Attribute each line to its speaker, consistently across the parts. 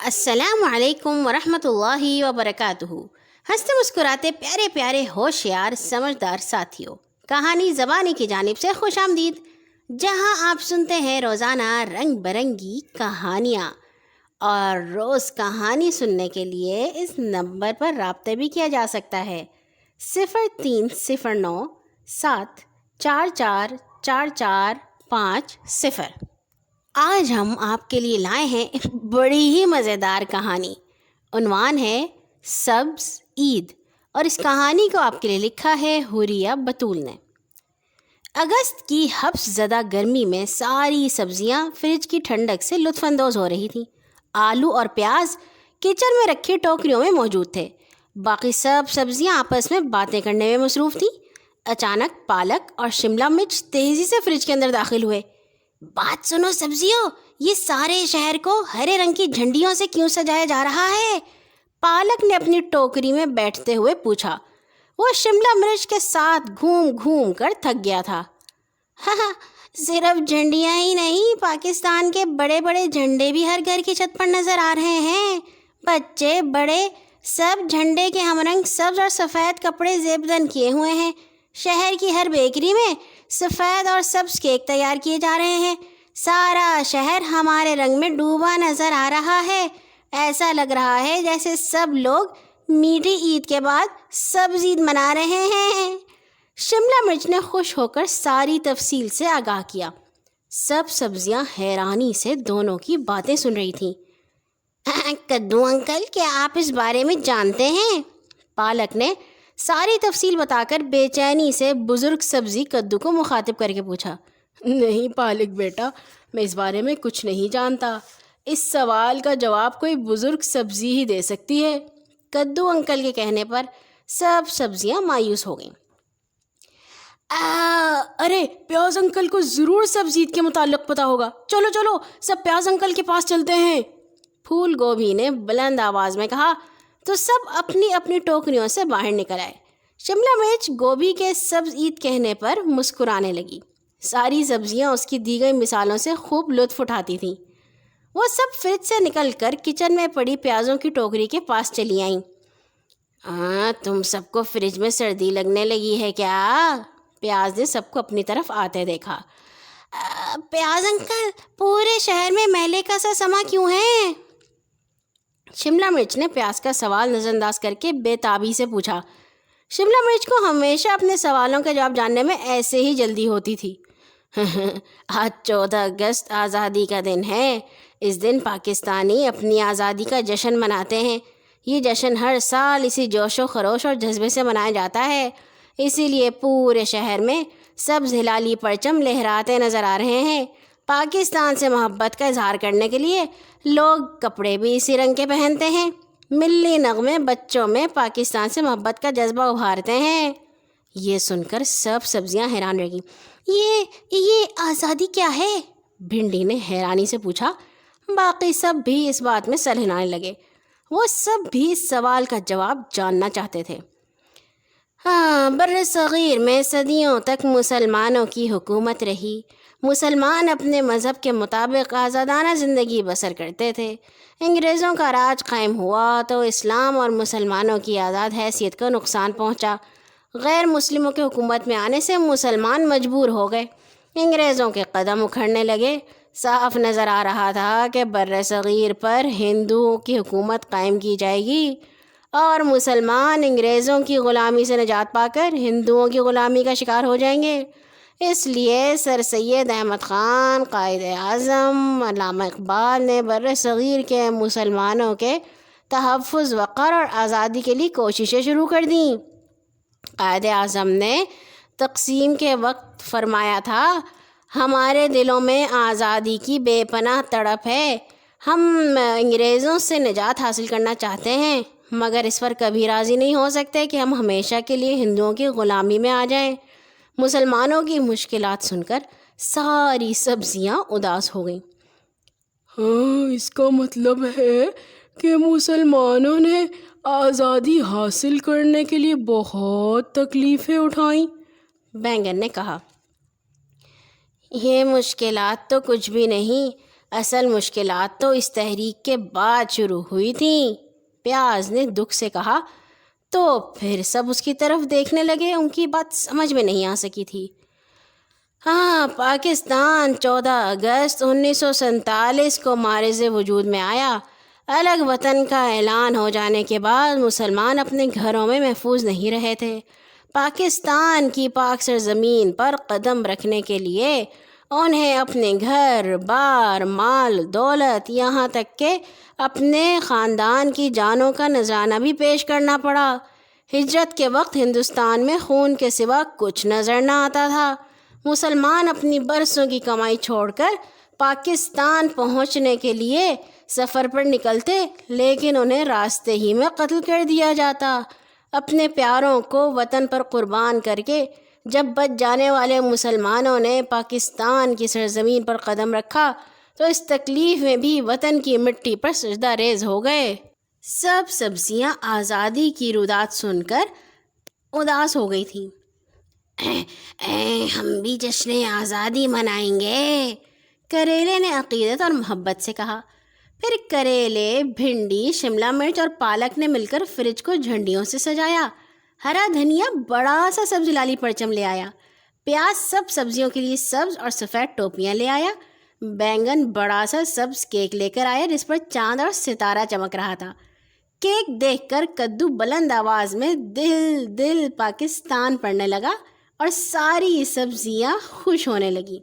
Speaker 1: السلام علیکم ورحمۃ اللہ وبرکاتہ۔ ہنستے مسکراتے پیارے پیارے ہوشیار سمجھدار ساتھیوں، کہانی زبانی کی جانب سے خوش آمدید، جہاں آپ سنتے ہیں روزانہ رنگ برنگی کہانیاں۔ اور روز کہانی سننے کے لیے اس نمبر پر رابطہ بھی کیا جا سکتا ہے 0309 7444450۔ آج ہم آپ کے لیے لائے ہیں ایک بڑی ہی مزیدار کہانی۔ عنوان ہے سبز عید، اور اس کہانی کو آپ کے لیے لکھا ہے حوریہ بطول نے۔ اگست کی حبس زدہ گرمی میں ساری سبزیاں فریج کی ٹھنڈک سے لطف اندوز ہو رہی تھیں۔ آلو اور پیاز کچن میں رکھی ٹوکریوں میں موجود تھے، باقی سب سبزیاں آپس میں باتیں کرنے میں مصروف تھیں۔ اچانک پالک اور شملہ مرچ تیزی سے فریج کے اندر داخل ہوئے۔ بات سنو سبزیوں، یہ سارے شہر کو ہرے رنگ کی جھنڈیوں سے کیوں سجایا جا رہا ہے؟ پالک نے اپنی ٹوکری میں بیٹھتے ہوئے پوچھا۔ وہ شملہ مرچ کے ساتھ گھوم گھوم کر تھک گیا تھا۔ ہاں، صرف جھنڈیاں ہی نہیں، پاکستان کے بڑے بڑے جھنڈے بھی ہر گھر کی چھت پر نظر آ رہے ہیں۔ بچے بڑے سب جھنڈے کے ہم رنگ سبز اور سفید کپڑے زیبدن کیے ہوئے ہیں۔ شہر کی ہر بیکری میں سفید اور سبز کیک تیار کیے جا رہے ہیں۔ سارا شہر ہمارے رنگ میں ڈوبا نظر آ رہا ہے۔ ایسا لگ رہا ہے جیسے سب لوگ میٹھی عید کے بعد سبز عید منا رہے ہیں۔ شملہ مرچ نے خوش ہو کر ساری تفصیل سے آگاہ کیا۔ سب سبزیاں حیرانی سے دونوں کی باتیں سن رہی تھیں۔ کدو انکل، کیا آپ اس بارے میں جانتے ہیں؟ پالک نے ساری تفصیل بتا کر بے چینی سے بزرگ سبزی کدو کو مخاطب کر کے پوچھا۔ نہیں پالک بیٹا، میں اس بارے میں کچھ نہیں جانتا۔ اس سوال کا جواب کوئی بزرگ سبزی ہی دے سکتی ہے۔ کدو انکل کے کہنے پر سب سبزیاں مایوس ہو گئیں۔ ارے پیاز انکل کو ضرور سبزی عید کے متعلق پتہ ہوگا، چلو چلو سب پیاز انکل کے پاس چلتے ہیں، پھول گوبھی نے بلند آواز میں کہا تو سب اپنی اپنی ٹوکریوں سے باہر نکل آئے۔ شملہ مرچ گوبھی کے سبز عید کہنے پر مسکرانے لگی۔ ساری سبزیاں اس کی دی گئی مثالوں سے خوب لطف اٹھاتی تھیں۔ وہ سب فریج سے نکل کر کچن میں پڑی پیازوں کی ٹوکری کے پاس چلی آئیں۔ تم سب کو فریج میں سردی لگنے لگی ہے کیا؟ پیاز نے سب کو اپنی طرف آتے دیکھا۔ پیاز انکل، پورے شہر میں میلے کا سا سما کیوں ہے؟ شملہ مرچ نے پیاز کا سوال نظر انداز کر کے بے تابی سے پوچھا۔ شملہ مرچ کو ہمیشہ اپنے سوالوں کا جواب جاننے میں ایسے ہی جلدی ہوتی تھی۔ آج 14 اگست آزادی کا دن ہے۔ اس دن پاکستانی اپنی آزادی کا جشن مناتے ہیں۔ یہ جشن ہر سال اسی جوش و خروش اور جذبے سے منایا جاتا ہے، اسی لیے پورے شہر میں سبز ہلالی پرچم لہراتے نظر آ رہے ہیں۔ پاکستان سے محبت کا اظہار کرنے کے لیے لوگ کپڑے بھی اسی رنگ کے پہنتے ہیں۔ ملی نغمے بچوں میں پاکستان سے محبت کا جذبہ ابھارتے ہیں۔ یہ سن کر سب سبزیاں حیران رہ گئیں۔ یہ آزادی کیا ہے؟ بھنڈی نے حیرانی سے پوچھا۔ باقی سب بھی اس بات میں سر ہلانے لگے۔ وہ سب بھی اس سوال کا جواب جاننا چاہتے تھے۔ بر صغیر میں صدیوں تک مسلمانوں کی حکومت رہی۔ مسلمان اپنے مذہب کے مطابق آزادانہ زندگی بسر کرتے تھے۔ انگریزوں کا راج قائم ہوا تو اسلام اور مسلمانوں کی آزاد حیثیت کو نقصان پہنچا۔ غیر مسلموں کے حکومت میں آنے سے مسلمان مجبور ہو گئے، انگریزوں کے قدم اکھڑنے لگے۔ صاف نظر آ رہا تھا کہ بر صغیر پر ہندوؤں کی حکومت قائم کی جائے گی اور مسلمان انگریزوں کی غلامی سے نجات پا کر ہندوؤں کی غلامی کا شکار ہو جائیں گے۔ اس لیے سر سید احمد خان، قائد اعظم علامہ اقبال نے بر صغیر کے مسلمانوں کے تحفظ، وقار اور آزادی کے لیے کوششیں شروع کر دیں۔ قائد اعظم نے تقسیم کے وقت فرمایا تھا، ہمارے دلوں میں آزادی کی بے پناہ تڑپ ہے۔ ہم انگریزوں سے نجات حاصل کرنا چاہتے ہیں، مگر اس پر کبھی راضی نہیں ہو سکتے کہ ہم ہمیشہ کے لیے ہندوؤں کی غلامی میں آ جائیں۔ مسلمانوں کی مشکلات سن کر ساری سبزیاں اداس ہو گئیں۔ اس کا مطلب ہے کہ مسلمانوں نے آزادی حاصل کرنے کے لیے بہت تکلیفیں اٹھائیں، بینگن نے کہا۔ یہ مشکلات تو کچھ بھی نہیں، اصل مشکلات تو اس تحریک کے بعد شروع ہوئی تھیں، پیاز نے دکھ سے کہا۔ تو پھر سب اس کی طرف دیکھنے لگے، ان کی بات سمجھ میں نہیں آ سکی تھی۔ ہاں، پاکستان 14 اگست 1947 کو معرض وجود میں آیا۔ الگ وطن کا اعلان ہو جانے کے بعد مسلمان اپنے گھروں میں محفوظ نہیں رہے تھے۔ پاکستان کی پاک سرزمین پر قدم رکھنے کے لیے انہیں اپنے گھر بار، مال دولت، یہاں تک کہ اپنے خاندان کی جانوں کا نذرانہ بھی پیش کرنا پڑا۔ ہجرت کے وقت ہندوستان میں خون کے سوا کچھ نظر نہ آتا تھا۔ مسلمان اپنی برسوں کی کمائی چھوڑ کر پاکستان پہنچنے کے لیے سفر پر نکلتے، لیکن انہیں راستے ہی میں قتل کر دیا جاتا۔ اپنے پیاروں کو وطن پر قربان کر کے جب بچ جانے والے مسلمانوں نے پاکستان کی سرزمین پر قدم رکھا تو اس تکلیف میں بھی وطن کی مٹی پر سجدہ ریز ہو گئے۔ سب سبزیاں آزادی کی رودات سن کر اداس ہو گئی تھیں۔ ہم بھی جشن آزادی منائیں گے، کریلے نے عقیدت اور محبت سے کہا۔ پھر کریلے، بھنڈی، شملہ مرچ اور پالک نے مل کر فریج کو جھنڈیوں سے سجایا۔ ہرا دھنیا بڑا سا سبز لالی پرچم لے آیا۔ پیاز سب سبزیوں کے لیے سبز اور سفید ٹوپیاں لے آیا۔ بینگن بڑا سا سبز کیک لے کر آیا جس پر چاند اور ستارہ چمک رہا تھا۔ کیک دیکھ کر کدو بلند آواز میں دل دل پاکستان پڑھنے لگا اور ساری سبزیاں خوش ہونے لگیں۔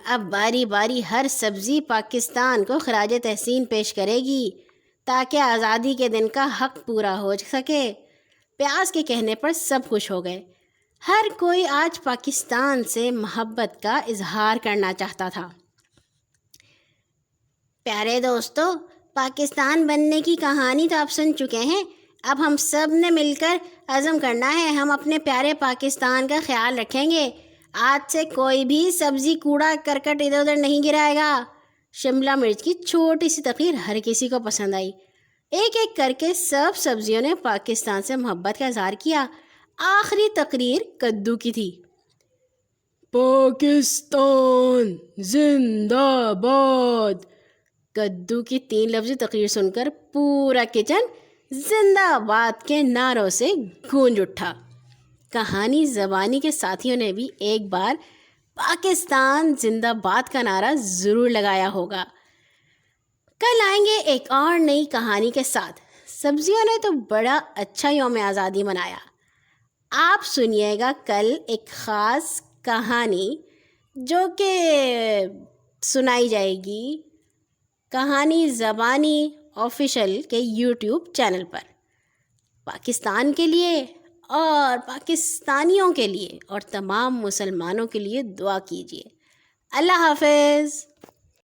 Speaker 1: اب باری باری ہر سبزی پاکستان کو خراج تحسین پیش کرے گی تاکہ آزادی کے دن کا حق پورا ہو سکے۔ پیاز کے کہنے پر سب خوش ہو گئے۔ ہر کوئی آج پاکستان سے محبت کا اظہار کرنا چاہتا تھا۔ پیارے دوستو، پاکستان بننے کی کہانی تو آپ سن چکے ہیں۔ اب ہم سب نے مل کر عزم کرنا ہے، ہم اپنے پیارے پاکستان کا خیال رکھیں گے۔ آج سے کوئی بھی سبزی کوڑا کرکٹ ادھر ادھر نہیں گرائے گا۔ شملہ مرچ کی چھوٹی سی تقریر ہر کسی کو پسند آئی۔ ایک ایک کر کے سب سبزیوں نے پاکستان سے محبت کا اظہار کیا۔ آخری تقریر کدو کی تھی۔ پاکستان زندہ باد۔ کدو کی 3 لفظی تقریر سن کر پورا کچن زندہ باد کے نعروں سے گونج اٹھا۔ کہانی زبانی کے ساتھیوں نے بھی ایک بار پاکستان زندہ باد کا نعرہ ضرور لگایا ہوگا۔ کل آئیں گے ایک اور نئی کہانی کے ساتھ۔ سبزیوں نے تو بڑا اچھا یوم آزادی منایا۔ آپ سنیے گا کل ایک خاص کہانی جو کہ سنائی جائے گی کہانی زبانی آفیشل کے یوٹیوب چینل پر۔ پاکستان کے لیے اور پاکستانیوں کے لیے اور تمام مسلمانوں کے لیے دعا کیجیے۔ اللہ حافظ۔